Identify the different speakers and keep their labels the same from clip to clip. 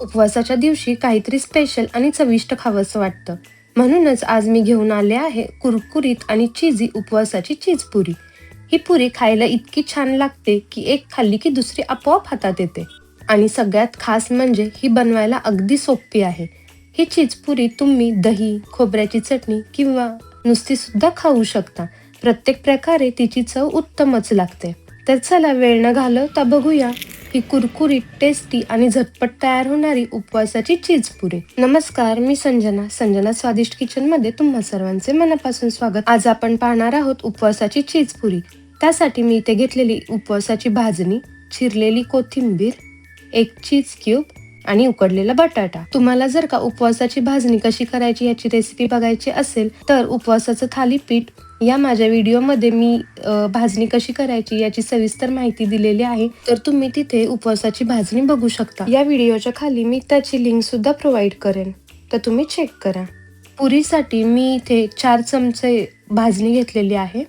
Speaker 1: उपवासाच्या दिवशी काहीतरी स्पेशल आणि चविष्ट खावंसं वाटतं. म्हणूनच आज मी घेऊन आले आहे कुरकुरीत आणि चीजी उपवासाची चीज पुरी. ही पुरी खायला इतकी छान लागते की एक खाल्ली की दुसरी आपोआप हातात येते. आणि सगळ्यात खास म्हणजे ही बनवायला अगदी सोपी आहे. ही चीज पुरी तुम्ही दही, खोबऱ्याची चटणी किंवा नुसती सुद्धा खाऊ शकता. प्रत्येक प्रकारे तिची चव उत्तमच लागते. तर चला वेळ न घालवता बघूया ही कुरकुरीत, टेस्टी आणि झटपट तयार होणारी उपवासाची चीज पुरी. नमस्कार, मी संजना स्वादिष्ट किचन मध्ये तुम्हा सर्वांचे मनापासून स्वागत. आज आपण पाहणार आहोत उपवासाची चीज पुरी. त्यासाठी मी इथे घेतलेली उपवासाची भाजणी, चिरलेली कोथिंबीर, एक चीज क्यूब आणि उकडलेला बटाटा. तुम्हाला जर का उपवासाची भाजणी कशी करायची याची रेसिपी बघायची असेल तर उपवासाचं थालीपीठ या माझ्या व्हिडिओमध्ये मी भाजणी कशी करायची याची सविस्तर माहिती दिलेली आहे, तर तुम्ही तिथे उपवासाची भाजणी बघू शकता. या व्हिडिओच्या खाली मी त्याची लिंक सुद्धा प्रोव्हाइड करेन, तर तुम्ही चेक करा. पुरीसाठी मी इथे 4 चमचे भाजणी घेतलेली आहे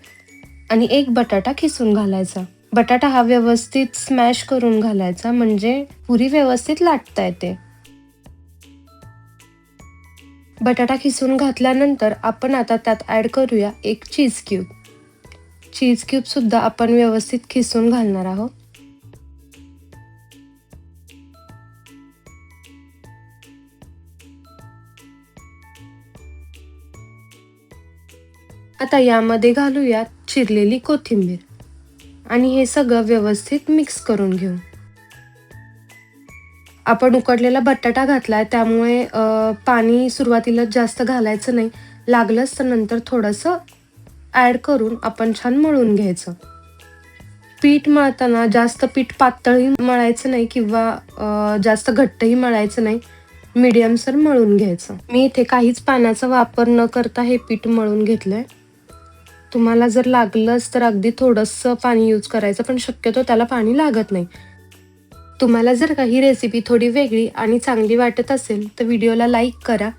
Speaker 1: आणि एक बटाटा खिसून घालायचा. बटाटा हा व्यवस्थित स्मॅश करून घालायचा, म्हणजे पुरी व्यवस्थित लाटता येते. बटाटा खिसून घातल्यानंतर आपण आता त्यात ॲड करूया एक चीज क्यूब. चीज क्यूब सुद्धा आपण व्यवस्थित खिसून घालणार आहोत. आता यामध्ये घालूया चिरलेली कोथिंबीर आणि हे सगळं व्यवस्थित मिक्स करून घेऊ. आपण उकडलेला बटाटा घातलाय त्यामुळे पाणी सुरुवातीला जास्त घालायचं नाही. लागलंच तर नंतर थोडंसं ॲड करून आपण छान मळून घ्यायचं. पीठ मळताना जास्त पीठ पातळही मळायचं नाही किंवा जास्त घट्टही मळायचं नाही. मीडियमसर मळून घ्यायचं. मी इथे काहीच पाण्याचा वापर न करता हे पीठ मळून घेतलंय. तुम्हाला जर लागलंच तर अगदी थोडंसं पाणी यूज करायचं, पण शक्यतो त्याला पाणी लागत नाही. तुम्हाला जर का ही रेसिपी थोडी वेगळी आणि चांगली वाटत असेल तर व्हिडिओला लाईक करा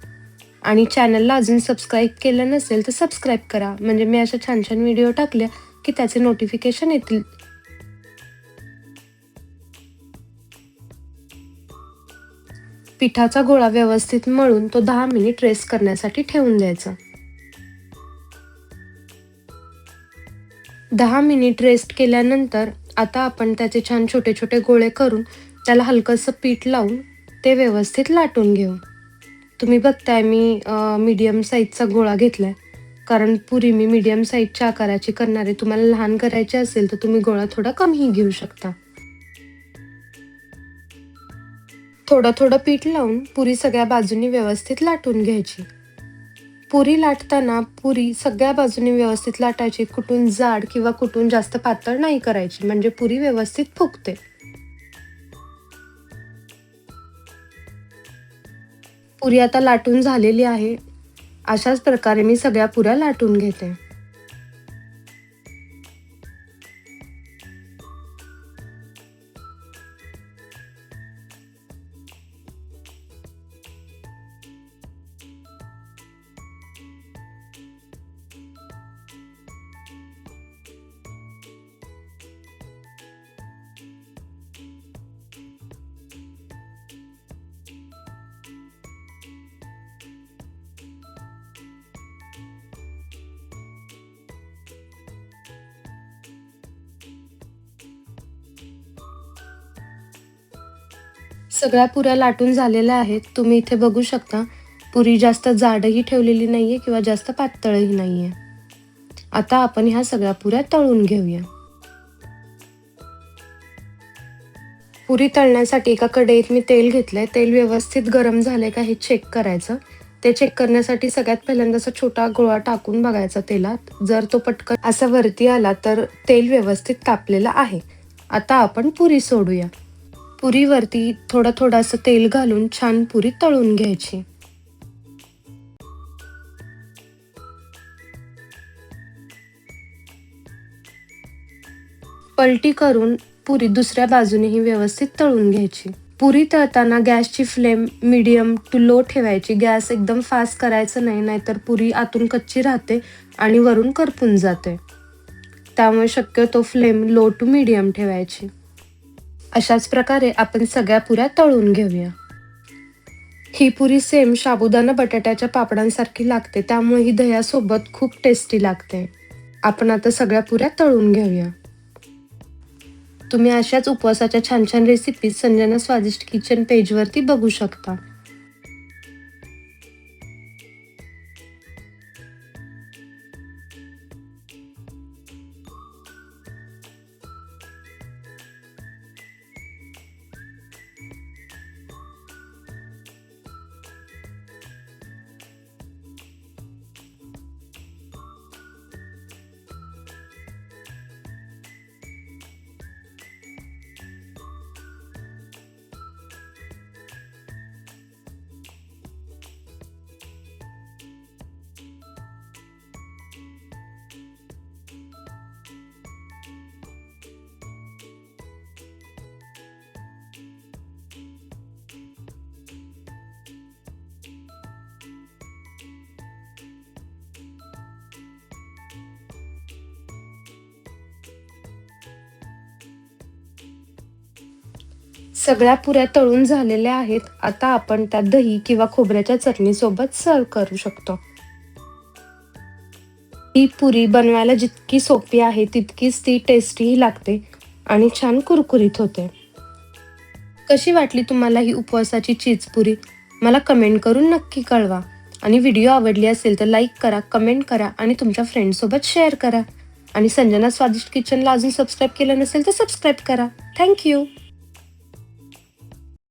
Speaker 1: आणि चॅनलला अजून सबस्क्राईब केलं नसेल तर सबस्क्राईब करा, म्हणजे मी अशा छान छान व्हिडिओ टाकल्या की त्याचे नोटिफिकेशन येतील. पिठाचा गोळा व्यवस्थित मळून तो 10 मिनिट रेस्ट करण्यासाठी ठेवून द्यायचा. 10 मिनिट रेस्ट केल्यानंतर आता आपण त्याचे छान छोटे छोटे गोळे करून त्याला हलकंसं पीठ लावून ते व्यवस्थित लाटून घेऊ. तुम्ही बघताय मी मीडियम साईजचा गोळा घेतलाय, कारण पुरी मी मीडियम साईजच्या आकाराची करणार आहे. तुम्हाला लहान करायची असेल तर तुम्ही गोळा थोडा कमीही घेऊ शकता. थोडं थोडं पीठ लावून पुरी सगळ्या बाजूनी व्यवस्थित लाटून घ्यायची. पुरी लाटताना पुरी सगळ्या बाजूनी व्यवस्थित लाटायची. कुठून जाड किंवा कुठून जास्त पातळ नाही करायची, म्हणजे पुरी व्यवस्थित फुगते. पुरी आता लाटून झालेली आहे. अशाच प्रकारे मी सगळ्या पुऱ्या लाटून घेते. सगळ्या पुऱ्या लाटून झालेल्या आहेत. तुम्ही इथे बघू शकता पुरी जास्त जाडही ठेवलेली नाहीये किंवा जास्त पातळही नाहीये. आता आपण ह्या सगळ्या पुऱ्या तळून घेऊया. पुरी तळण्यासाठी एका कढईत मी तेल घेतलंय. तेल व्यवस्थित गरम झालंय का हे चेक करायचं. ते चेक करण्यासाठी सगळ्यात पहिल्यांदा असा छोटा गोळा टाकून बघायचा तेलात. जर तो पटकन असा वरती आला तर तेल व्यवस्थित तापलेलं आहे. आता आपण पुरी सोडूया. पुरीवरती थोडं थोडंसं तेल घालून छान पुरी तळून घ्यायची. पलटी करून पुरी दुसऱ्या बाजूनेही व्यवस्थित तळून घ्यायची. पुरी तळताना गॅसची फ्लेम मीडियम टू लो ठेवायची. गॅस एकदम फास्ट करायचं नाही, नाहीतर पुरी आतून कच्ची राहते आणि वरून करपून जाते. त्यामुळे शक्यतो फ्लेम लो टू मीडियम ठेवायची. अशाच प्रकारे आपण सगळ्या पुऱ्या तळून घेऊया. ही पुरी सेम साबुदाणा बटाट्याच्या पापडांसारखी लागते, त्यामुळे ही दह्यासोबत खूप टेस्टी लागते. आपण आता सगळ्या पुऱ्या तळून घेऊया. तुम्ही अशाच उपवासाच्या छान छान रेसिपीज संजना स्वादिष्ट किचन पेजवरती बघू शकता. सगळ्या पुऱ्या तळून झालेल्या आहेत. आता आपण त्या दही किंवा खोबऱ्याच्या चटणीसोबत सर्व करू शकतो. ही पुरी बनवायला जितकी सोपी आहे तितकीच ती टेस्टीही लागते आणि छान कुरकुरीत होते. कशी वाटली तुम्हाला ही उपवासाची चीज पुरी? मला कमेंट करून नक्की कळवा. आणि व्हिडिओ आवडली असेल तर लाईक करा, कमेंट करा आणि तुमच्या फ्रेंड्ससोबत शेअर करा. आणि संजना स्वादिष्ट किचनला अजून सबस्क्राईब केलं नसेल तर सबस्क्राईब करा. Thank you.